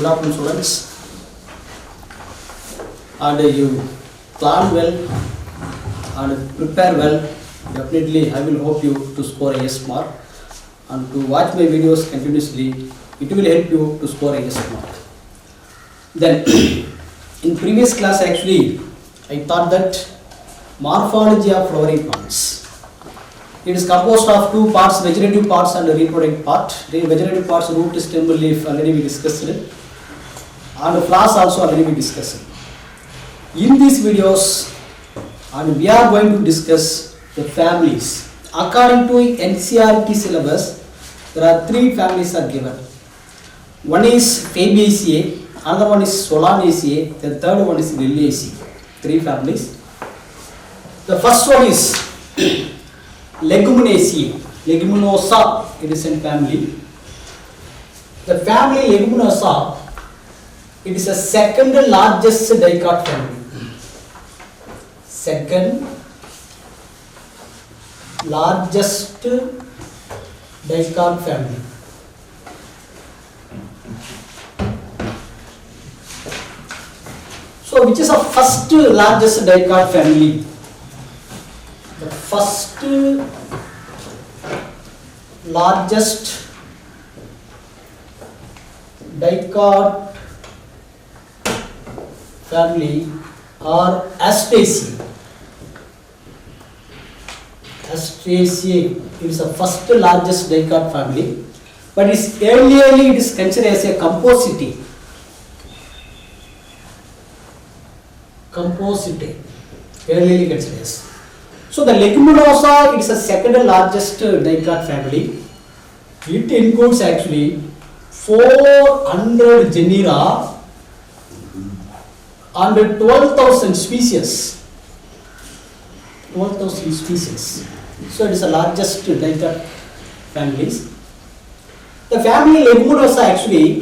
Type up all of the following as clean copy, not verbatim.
Good afternoon, students. And you plan well and prepare well. Definitely, I will hope you to score a S mark. And to watch my videos continuously, it will help you to score a S mark. Then, in previous class, actually, I thought that morphology of flowering plants. It is composed of two parts, vegetative parts and reproductive part. The vegetative parts, root, stem, leaf, already we discussed it, and flowers also already we discussed. In these videos, and we are going to discuss the families. According to NCERT syllabus, there are three families are given. One is Fabaceae, another one is Solanaceae, the third one is Liliaceae. Three families. The first one is Leguminosae, Leguminosa, it is in family. The family Leguminosa, it is the second largest dicot family. Second largest dicot family. So, which is the first largest dicot family? The first largest dicot family are Astraceae. Astraceae is the first largest dicot family, but earlier it is considered as a Compositae. Compositae, earlier considered as. So the Leguminosa is the second largest dicot family. It includes actually 400 genera and 12,000 species. 12,000 species. So it is the largest dicot families. The family Leguminosa actually,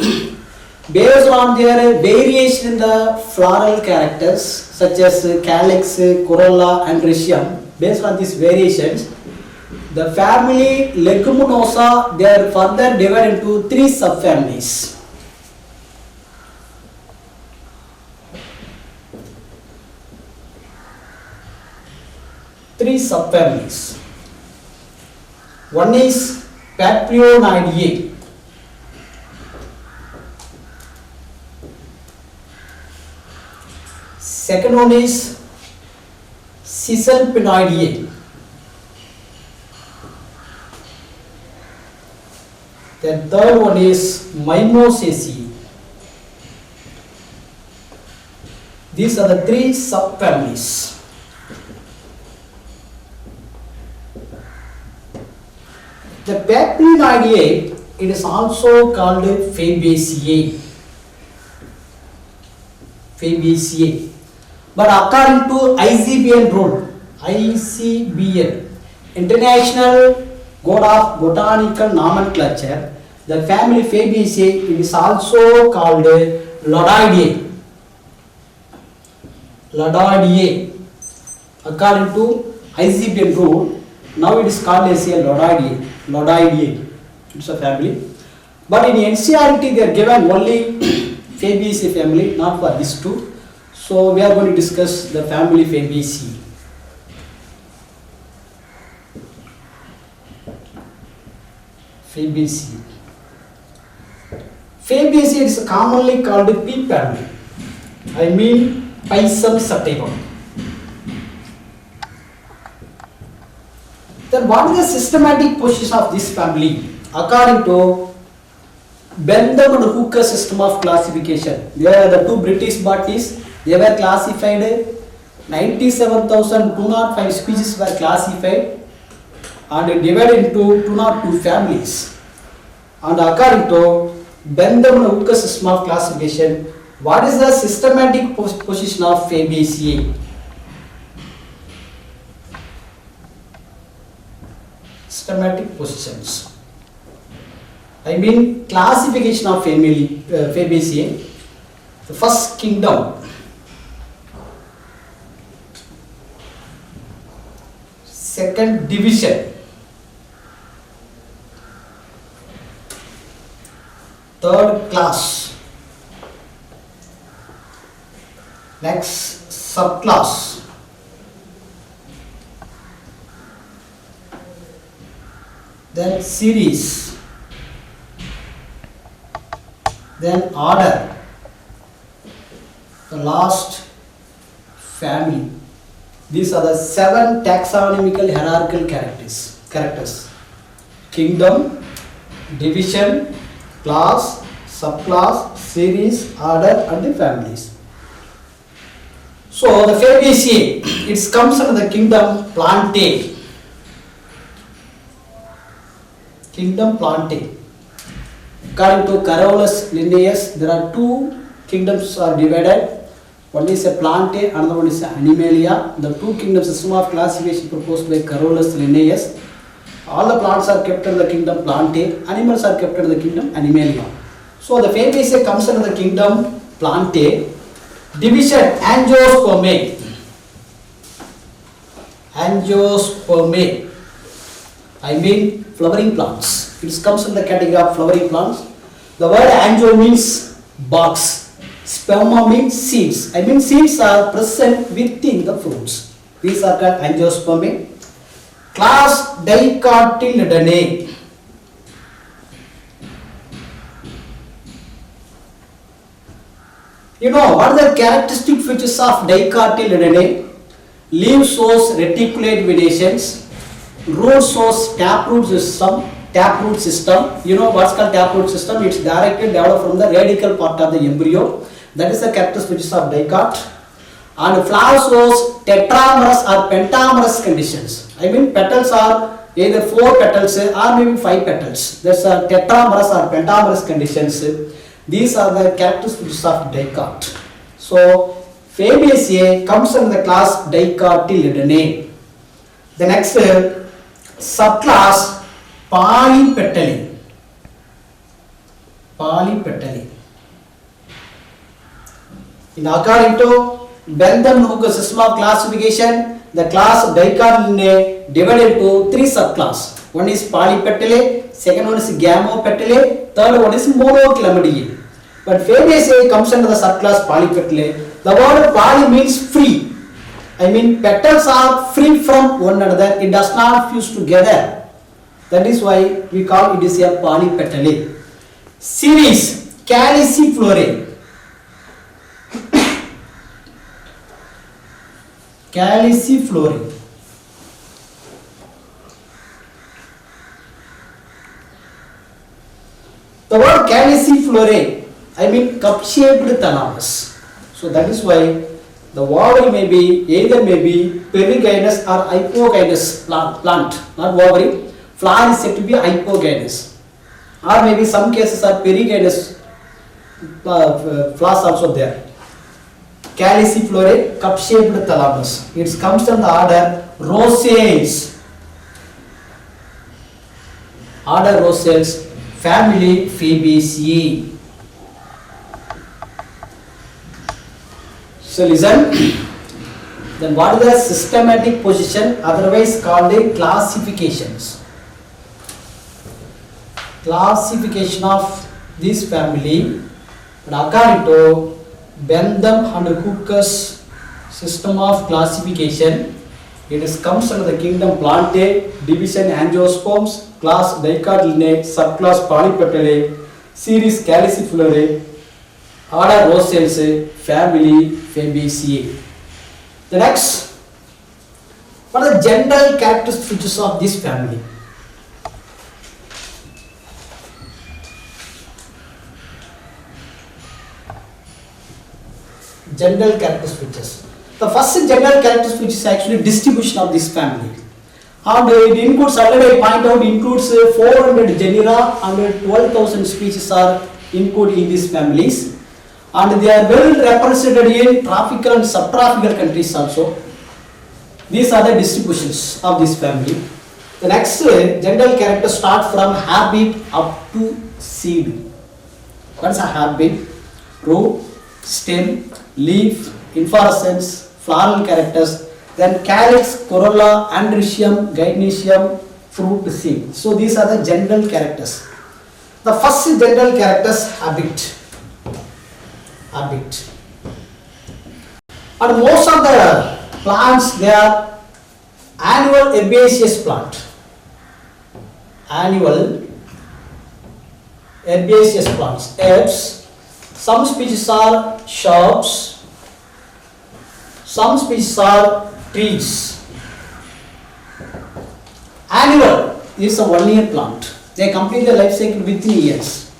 based on their variation in the floral characters such as calyx, corolla and rhizome, based on these variations, the family Leguminosa, they are further divided into three subfamilies. Three subfamilies. One is Papilionoideae. Second one is Caesalpinidae. The third one is Mimosaceae. These are the three subfamilies. The Papilionoideae, it is also called Fabaceae. Fabaceae. But according to ICBN rule, ICBN, International Code of Botanical Nomenclature, the family Fabaceae is also called Lodidae. Lodidae. According to ICBN rule, now it is called as a Lodidae. Lodidae. It's a family. But in NCERT they are given only Fabaceae family, not for these two. So we are going to discuss the family Fabaceae. Fabaceae. Fabaceae is commonly called pea family. I mean Pisum sativum. Then what is the systematic position of this family? According to Bentham and Hooker system of classification, there are the two British bodies. They were classified, 97,205 species were classified and divided into 202 families. And according to Bentham and Hooker system of classification, what is the systematic position of Fabaceae? Systematic positions. I mean classification of family Fabaceae. The first kingdom. Second division. Third class. Next, subclass. Then series. Then order. The last, family. These are the 7 taxonomical hierarchical characters. Kingdom, division, class, subclass, series, order and the families. So the Fabaceae, it comes under the kingdom Plantae. Kingdom Plantae. According to Carolus Linnaeus, there are 2 kingdoms are divided. One is a Plantae, another one is Animalia. The 2 kingdom system of classification proposed by Carolus Linnaeus. All the plants are kept under the kingdom Plantae, animals are kept under the kingdom Animalia. So the Fabaceae comes under the kingdom Plantae. Division, Angiospermae. Angiospermae, I mean flowering plants. It comes in the category of flowering plants. The word angio means box. Sperma means seeds. I mean seeds are present within the fruits. These are called Angiospermae. Class, Dicotyledonnae. You know what are the characteristic features of Dicotyledonnae? Leaf shows reticulate venations. Root shows taproot system. You know what's called taproot system? It's directly developed from the radical part of the embryo. That is the characteristic features of dicot. And flower shows tetramerous or pentamerous conditions. I mean petals are either 4 petals or maybe 5 petals. There's a tetramerous or pentamerous conditions. These are the characteristics of dicot. So Fabaceae comes under the class Dicotyledonnae. The next subclass, Polypetalae. Polypetalae. In according to Bentham-Hooker system of classification, the class Dicotyledonnae divided into 3 subclasses. One is Polypetalae, second one is Gamopetalae, third one is Monochlamydiae. But Fabaceae comes under the subclass Polypetalae. The word poly means free. I mean petals are free from one another. It does not fuse together. That is why we call it is a Polypetalae. Series, Calyciflorae. Calyciflorae. The word Calyciflorae, I mean cup-shaped thalamus. So that is why the ovary may be either perigynous or hypogynous plant, not ovary. Flower is said to be hypogynous, or maybe some cases are perigynous flowers also there. Calyciflorae, cup-shaped thalamus. It comes from the order Rosales. Order Rosales, family Fabaceae. So listen, then what is the systematic position, otherwise called the classifications? Classification of this family, according to Bentham and Hooker's system of classification, it comes under the kingdom Plantae, division Angiosperms, class Dicotyledonnae, subclass Polypetalae, series Calyciflorae, order Rosales, family Fabaceae. The next, what are the general characteristics features of this family? General characteristic features. The first general characteristic feature is actually distribution of this family. And it includes, already I point out, includes 400 genera and 12,000 species are included in these families. And they are well represented in tropical and subtropical countries also. These are the distributions of this family. The next general character start from habit up to seed. What is a habit? Root, stem, leaf, inflorescence, floral characters, then calyx, corolla, androecium, gynoecium, fruit, seed. So these are the general characters. The first general characters, habit. Habit. And most of the plants, they are annual herbaceous plant. Annual herbaceous plants, herbs. Some species are shrubs, some species are trees. Annual is a 1 year plant. They complete the life cycle within years.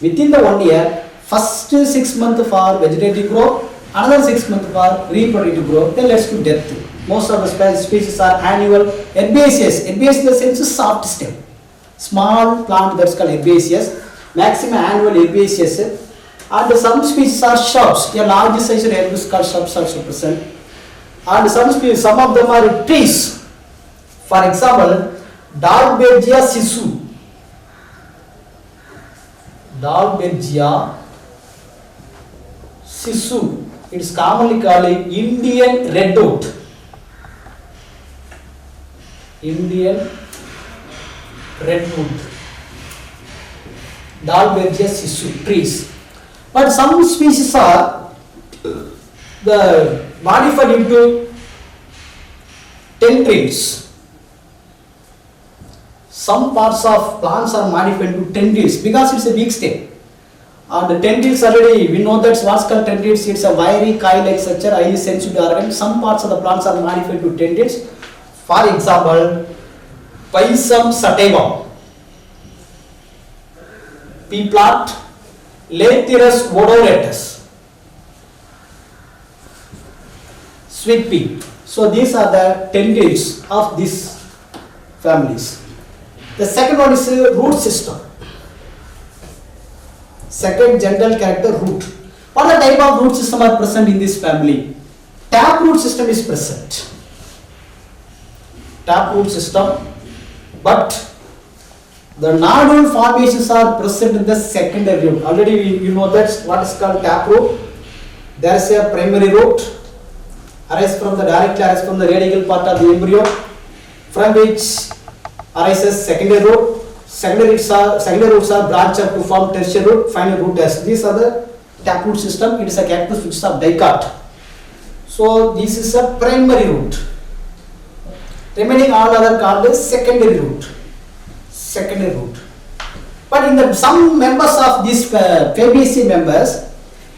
Within the 1 year, first 6 months for vegetative growth, another 6 months for reproductive growth, then leads to death. Most of the species are annual herbaceous. Herbaceous in the sense is soft stem. Small plant that's called herbaceous. Maximum annual herbaceous. And some species are shrubs. A large size herb is called shrubs also present. And some species, some of them are trees. For example, Dalbergia sisu. Dalbergia sisu. It is commonly called Indian redwood. Indian redwood. Dalbergia sisu, trees. But some species are modified into tendrils. Some parts of plants are modified into tendrils because it's a weak stem. And the tendrils already, we know that's what's called tendrils. It's a wiry coil-like structure, highly sensitive organ. Some parts of the plants are modified to tendrils. For example, Pisum sativum, pea plant, Lathyrus odoratus, sweet pea. So these are the tendrils of these families. The second one is root system. Second general character, root. What are the type of root system are present in this family? Tap root system is present. Tap root system, but the nodule formations are present in the secondary root. Already you know that's what is called tap root. There is a primary root directly arises from the radical part of the embryo, from which arises secondary root. Secondary roots are branched up to form tertiary root, final root as. These are the taproot system. It is a cactus which is of dicot. So this is a primary root. Remaining all other called as secondary root. Secondary root. But in some members of these Fabaceae members,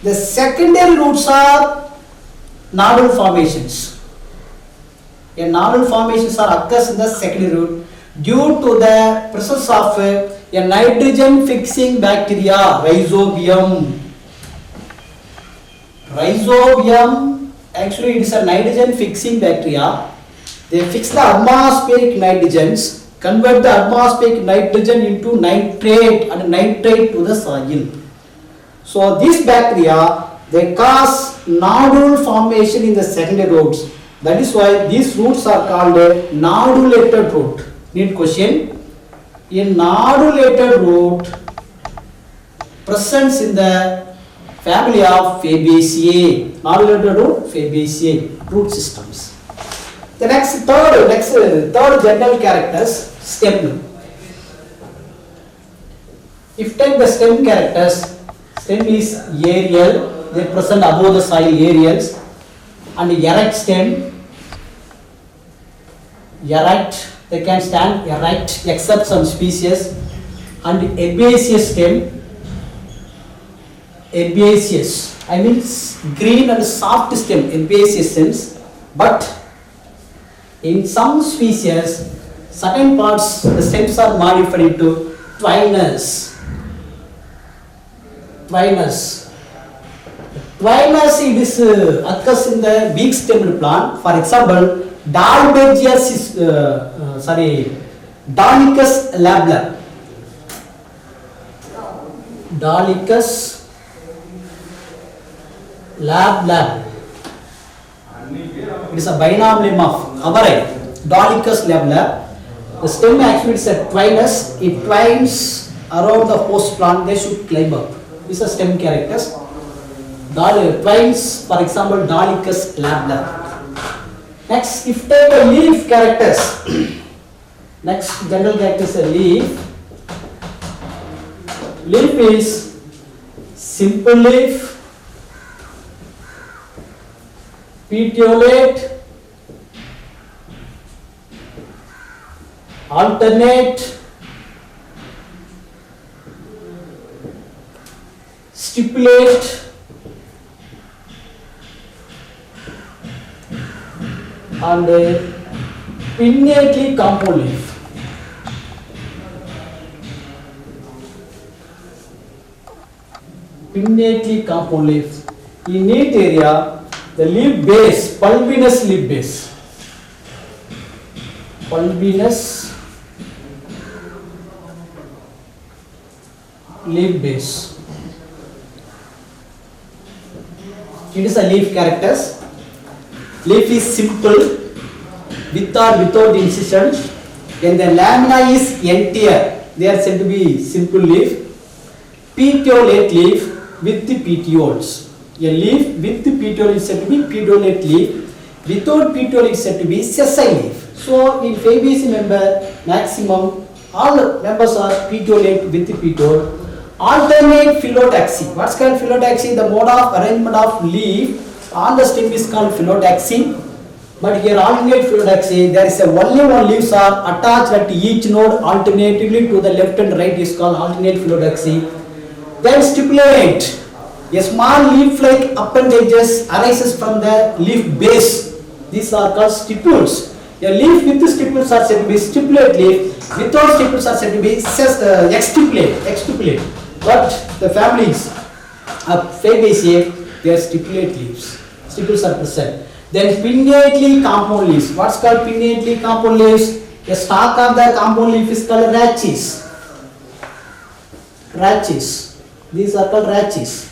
the secondary roots are nodule formations. A nodule formations are occurs in the secondary root due to the presence of a nitrogen fixing bacteria, Rhizobium. Rhizobium, actually it is a nitrogen fixing bacteria. They fix the atmospheric nitrogens, convert the atmospheric nitrogen into nitrate and nitrate to the soil. So these bacteria, they cause nodule formation in the secondary roots. That is why these roots are called a nodulated root. Need question. A nodulated root presents in the family of Fabaceae. Nodulated root, Fabaceae, root systems. The third general characters, stem. If take the stem characters, stem is aerial, they present above the soil aerials, and erect stem, erect, they can stand erect except some species, and herbaceous stem, herbaceous, I mean green and soft stem, herbaceous stems, but in some species, certain parts, the stems are modified into twiners. Twiners. Twiners, it is occurs in the big stemmed plant. For example, Dalicus labler. Dalicus labler. It is a binomial of Aberrant. Dalicus labler. The stem actually is a twinus. It twines around the host plant. They should climb up. These are stem characters. Twines, for example, Dalicus labler. Next, if take a leaf characters. Next general character is a leaf. Leaf is simple leaf, petiolate, alternate, stipulate, and pinnately compound leaf. Pinnately compound leaf. In neat area, the leaf base, pulvinous leaf base. Pulvinous leaf base. It is a leaf characters. Leaf is simple, with or without incision. When the lamina is entire, they are said to be simple leaf. Petiolate leaf with the petioles. A leaf with the petiole is said to be petiolate leaf. Without petiole is said to be sessile leaf. So in Fabaceae member, maximum all members are petiolate with the petiole. Alternate phyllotaxy. What's called phyllotaxy? The mode of arrangement of leaf on the stem is called phyllotaxy. But here alternate phyllotaxy, there is only one leaves are attached at each node alternatively to the left and right is called alternate phyllotaxy. Then stipulate. A small leaf-like appendages arises from the leaf base. These are called stipules. A leaf with the stipules are said to be stipulate leaf. Without stipules are said to be exstipulate. But the families of Fabaceae, they are stipulate leaves. Stipules are present. Then pinnately compound leaves. What's called pinnately compound leaves? A stalk of the compound leaf is called rachis. Rachis. These are called rachis.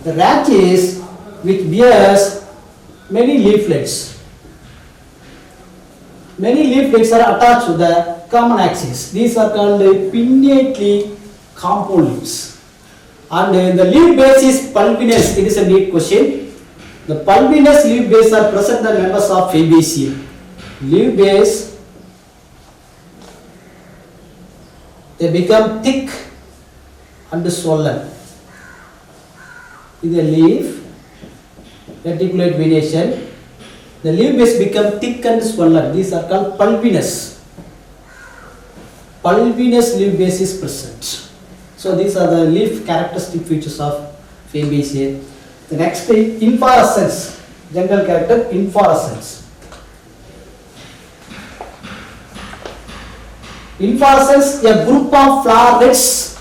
The rachis which bears many leaflets. Many leaflets are attached to the common axis. These are called pinnately compound leaves. And the leaf base is pulvinous. It is a neat question. The pulvinous leaf base are present in the members of Fabaceae. Leaf base, they become thick and swollen. In the leaf, reticulate venation, the leaf base become thick and swollen. These are called pulvinous. Pulvinous leaf base is present. So these are the leaf characteristic features of Fabaceae. The next is inflorescence. General character, inflorescence. Inflorescence, a group of flowerets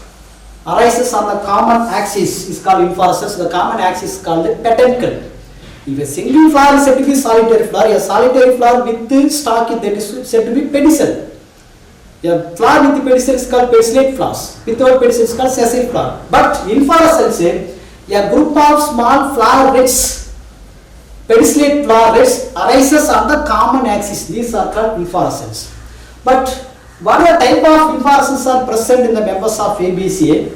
arises on the common axis is called inflorescence. The common axis is called the peduncle. If a single flower is said to be solitary flower, a solitary flower with the stalk that is said to be pedicel. A flower with the pedicel is called pedicellate flowers. Without pedicel is called sessile flower. But inflorescence, a group of small flowerets, pedicellate flowerets arises on the common axis. These are called inflorescence. But what are the type of inflorescence are present in the members of Fabaceae?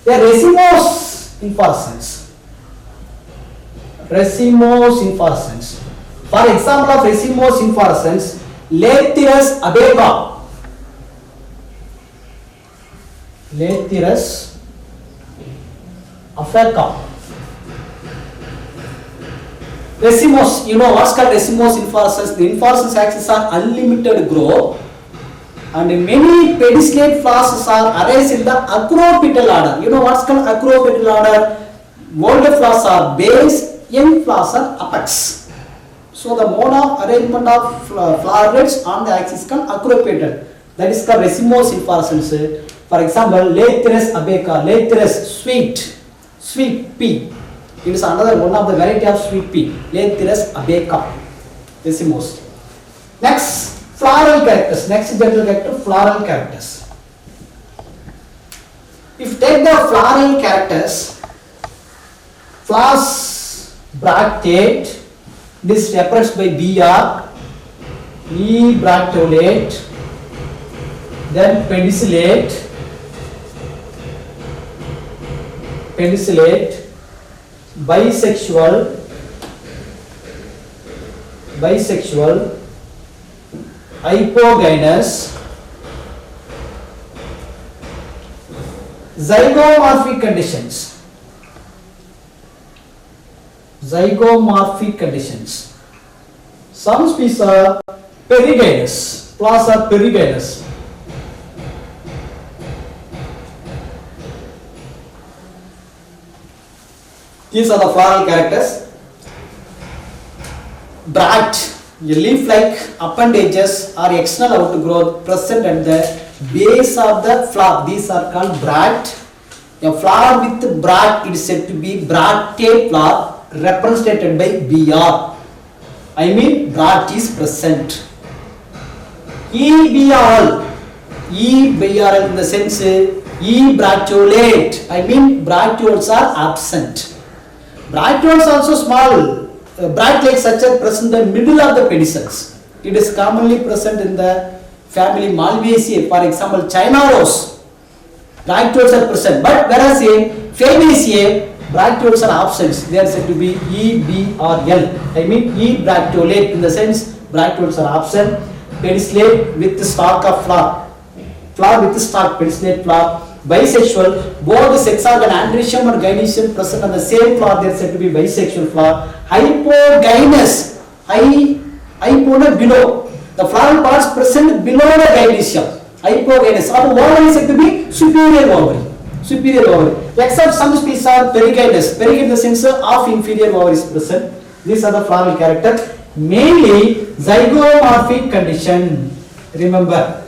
They are racemose inflorescence. Racemose inflorescence. For example of racemose inflorescence, Lathyrus abaca. Lathyrus abaca. Racemose, you know what's called racemose inflorescence? The inflorescence axis are unlimited growth. And many pedicellate flowers are arranged in the acropetal order. You know what's called acropetal order? Older flowers are base, young flowers are apex. So the mode of arrangement of flowerets on the axis is called acropetal. That is called racemose inflorescence. For example, Lathyrus abaca, Lathyrus sweet pea. It is another one of the variety of sweet pea. Lathyrus abaca, racemose. Next. Floral characters. Next general character, floral characters. If you take the floral characters, flowers bractate, this is represented by BR, E bracteolate, then pedicellate, bisexual, hypogynous, zygomorphic conditions. Zygomorphic conditions. Some species are perigynous. Flowers are perigynous. These are the floral characters. Bract, a leaf-like appendages or external outgrowth present at the base of the flower. These are called bract. A flower with bract is said to be bractate flower, represented by BR. I mean bract is present. EBRL in the sense ebracteolate. I mean bracteoles are absent. Bracteoles also small. Bract-like structure present in the middle of the pedicels. It is commonly present in the family Malvaceae. For example, China rose. Bracteoles are present, but whereas in Fabaceae, bracteoles are absent. They are said to be EBRL. I mean ebracteolate in the sense bracteoles are absent. Pedicellate with stalk of flower. Flower with stalk, pedicellate flower. Bisexual, both the sex organ androecium and gynoecium present on the same flower. They are said to be bisexual flower. Hypogynous, hypona below. The floral parts present below the gynoecium. Hypogynous. Or ovary is said to be superior ovary. Superior ovary. Except some species are perigynous. Perigynous in the sense of inferior ovary is present. These are the floral character. Mainly zygomorphic condition. Remember.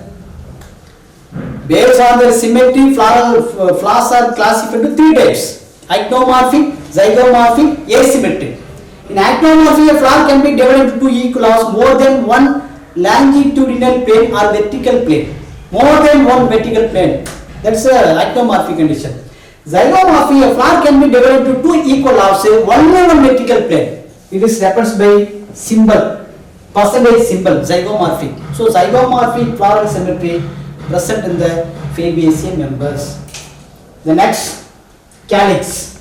Based on their symmetry, flowers are classified into three types: actinomorphic, zygomorphic, asymmetric. In actinomorphy, a flower can be divided into two equal halves, more than one longitudinal plane or vertical plane. More than one vertical plane. That's a actinomorphic condition. Zygomorphy, a flower can be divided into two equal halves, say only one vertical plane. It is represented by symbol, percentage symbol, zygomorphic. So zygomorphic floral symmetry present in the Fabaceae members. The next, calyx.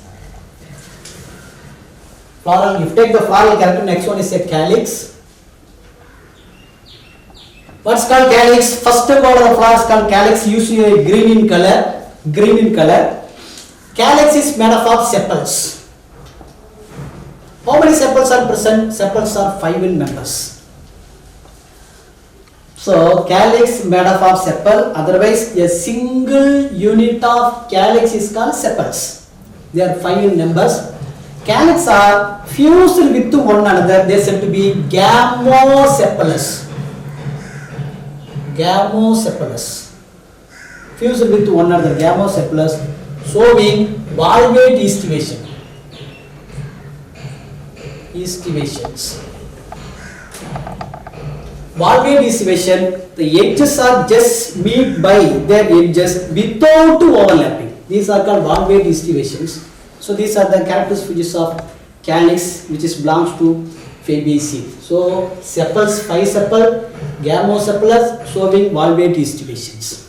Floral, if you take the floral character, next one is a calyx. What's called calyx? First of all, the flower is called calyx, usually green in color. Green in color. Calyx is made up of sepals. How many sepals are present? Sepals are 5 in numbers. So calyx made up of sepal, otherwise a single unit of calyx is called sepals. They are 5 in numbers. Calyx are fused with one another. They are said to be gamosepalous. Gamosepalous. Fused with one another, gamosepalous, showing valvate estivation. Estivations. Valvate estivation, the edges are just meet by their edges without overlapping. These are called valvate estivations. So these are the characteristics of calyx, which is belongs to Fabaceae. So sepals, 5 sepal, gamosepalous, showing valvate estivations.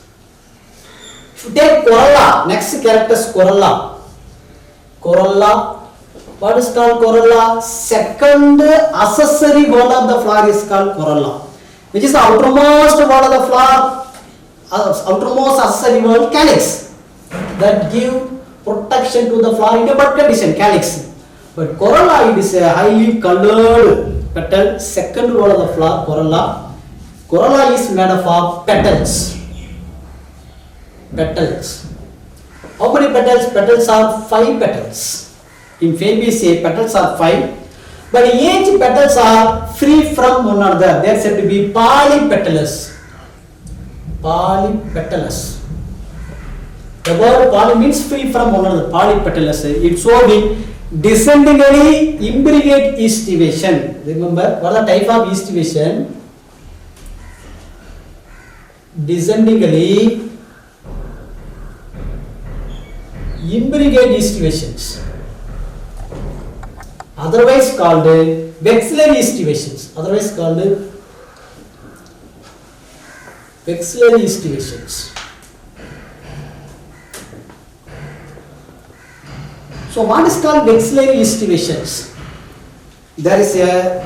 If you take corolla, next character is corolla. Corolla. What is called corolla? Second accessory wall of the flower is called corolla, which is the outermost wall of the flower, outermost accessory wall, calyx, that give protection to the flower in a bud condition, calyx. But corolla, it is a highly colored petal, second wall of the flower, corolla. Corolla is made up of petals. Petals. How many petals? Petals are 5 petals. In Fabaceae, petals are 5, but each petals are free from one another. They are said to be polypetalous. Polypetalous. The word poly means free from one another. Polypetalous. It showing descendingly imbricate estivation. Remember, what is the type of estivation? Descendingly imbricate estivations. Otherwise called vexillary estivations. Otherwise called vexillary estivations. So what is called vexillary estivations? There is a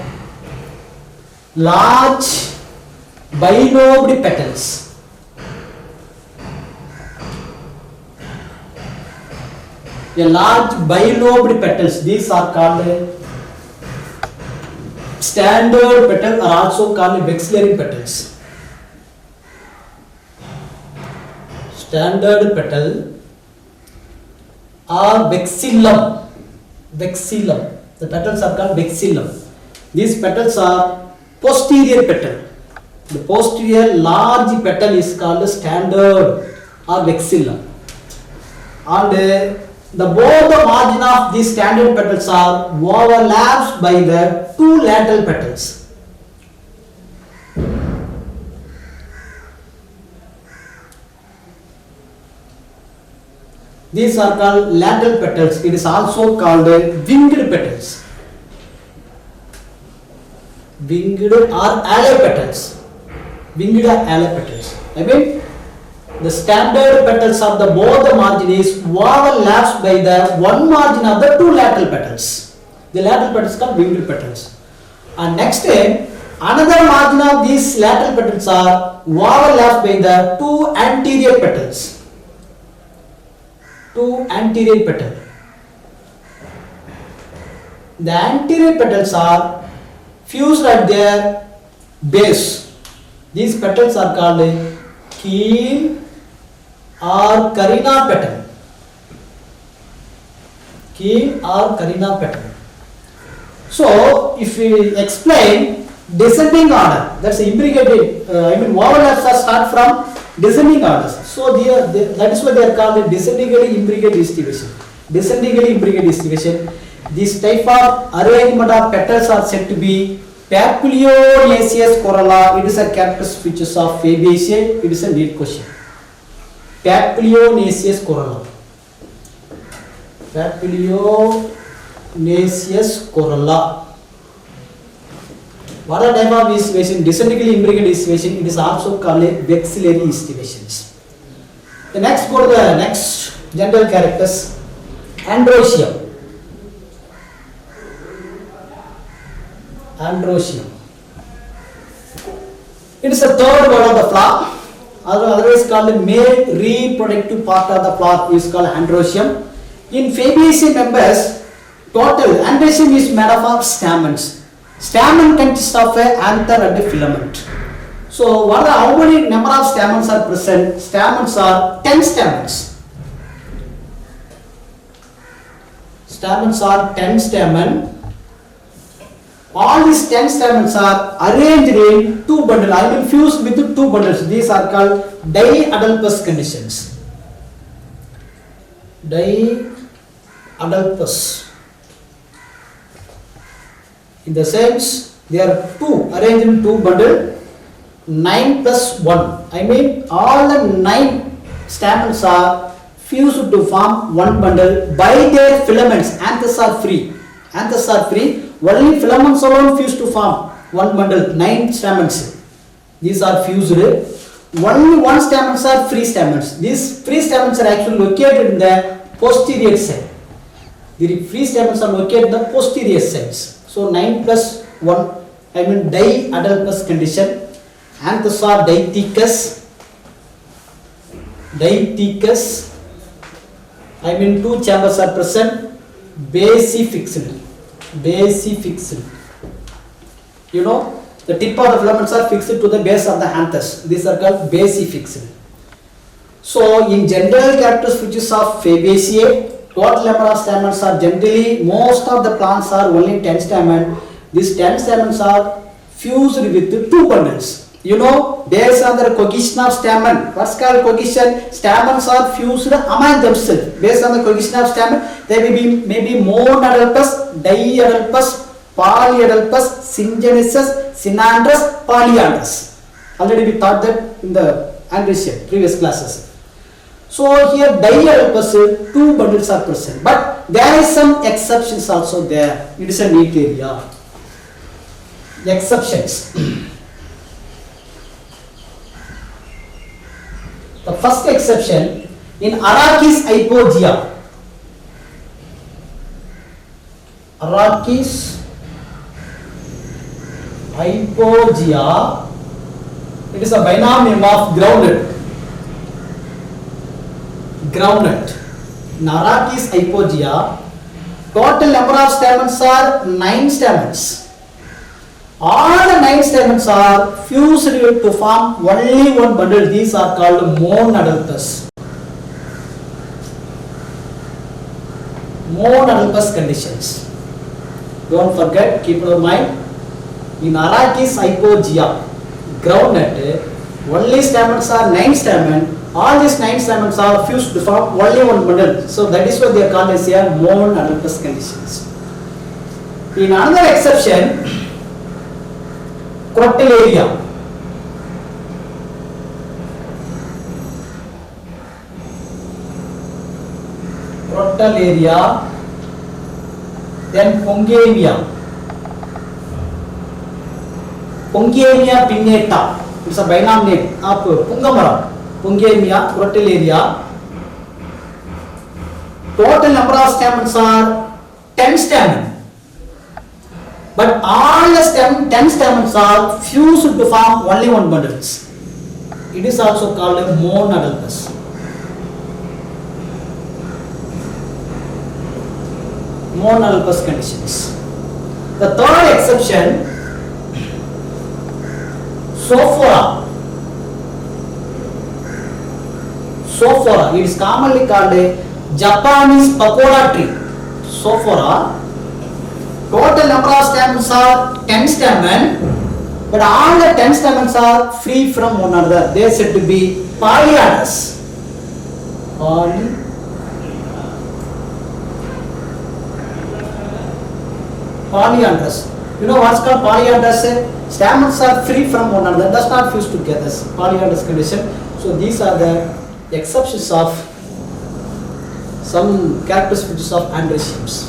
large bilobed petals. a large bilobed petals. These are called standard petal, are also called vexillary petals. Standard petal or vexillum. Vexillum. The petals are called vexillum. These petals are posterior petal. The posterior large petal is called standard or vexillum. And the both the margin of these standard petals are overlaps by the two lateral petals. These are called lateral petals. It is also called winged petals. Winged or alley petals. Winged or alley petals. I mean, the standard petals of the both the margin is overlaps by the one margin of the two lateral petals. The lateral petals called winged petals. And next, another margin of these lateral petals are overlaps by the two anterior petals. Two anterior petals. The anterior petals are fused at their base. These petals are called keel or carina petal. Keel or carina petal. So, if we explain descending order, that's imbricated, overlaps are start from descending orders. So, that is why they are called descendingly imbricate distribution. Descendingly imbricate distribution. This type of arrangement of petals are said to be papilionaceous corolla. It is a characteristic feature of Fabaceae. It is a neat question. Papilionaceous corolla. Papilionaceous corolla. What are type of estivation? Descendingly imbricate estivation. It is also called vexillary estivations. The next, go to the next general characters. Androecium. Androecium. It is the third word of the flower, otherwise called the male reproductive part of the flower is called androecium. In Fabaceae members, total androecium is made up of stamens. Stamen consists of an anther and a filament. So, how many number of stamens are present? Stamens are 10 stamens. Stamens are 10 stamens. All these 10 stamens are arranged in two bundles, fused with two bundles. These are called diadelphous conditions. Diadelphous. In the sense, they are two arranged in two bundles. 9 plus 1. All the 9 stamens are fused to form one bundle by their filaments. Anthers are free. Anthers are free. Only filaments alone fused to form one bundle. 9 stamens. These are fused. Only one stamens are free stamens. These free stamens are actually located in the posterior side. The free stamens are located in the posterior sides. So 9 plus 1. Diadelphous condition. Anthers are dithecous. Dithecous. Two chambers are present. Basifixed. Basifixed. The tip of the filaments are fixed to the base of the anthers. These are called basifixed. So, in general characteristics of Fabaceae, total number of stamens are generally, most of the plants are only 10 stamens. These 10 stamens are fused with two bundles. Based on the cohesion of stamen. What's called cohesion? Stamens are fused among themselves. Based on the cohesion of stamen, they may be monodelphous, diadelphous, polyadelphous, syngenous, synandrous, polyandrous. Already we taught that in the androecium previous classes. So here diadelphous, two bundles are present, but there is some exceptions also there. It is a neat area. Exceptions. The first exception in Arachis hypogea. Arachis hypogea. It is a binomial of groundnut. Groundnut. Narakis hypogaea, total number of stamens are 9 stamens. All the 9 stamens are fused to form only one bundle. These are called monodelphous. Monodelphous conditions. Don't forget, keep in your mind. In Narakis hypogaea, groundnut, only stamens are 9 stamens. All these 9 stamens are fused to form only one bundle. So that is what they are called as monodelphous conditions. In another exception, Crotalaria. Crotalaria, then Pongamia. Pongamia pinnata. It's a binary name of Pungamaram. Pongamia, Crotalaria. Total number of stamens are 10 stamens. But all the 10 stamens are fused to form only one bundle. It is also called a monodelphous. Monodelphous conditions. The third exception, Sophora. Sophora. It is commonly called a Japanese pagoda tree. Sophora. Total number of stamens are 10 stamens, but all the 10 stamens are free from one another. They are said to be polyandrous. Polyandrous. You know what's called polyandrous? Stamens are free from one another, does not fuse together. Polyandrous condition. So these are the exceptions of some characteristics of androeciums.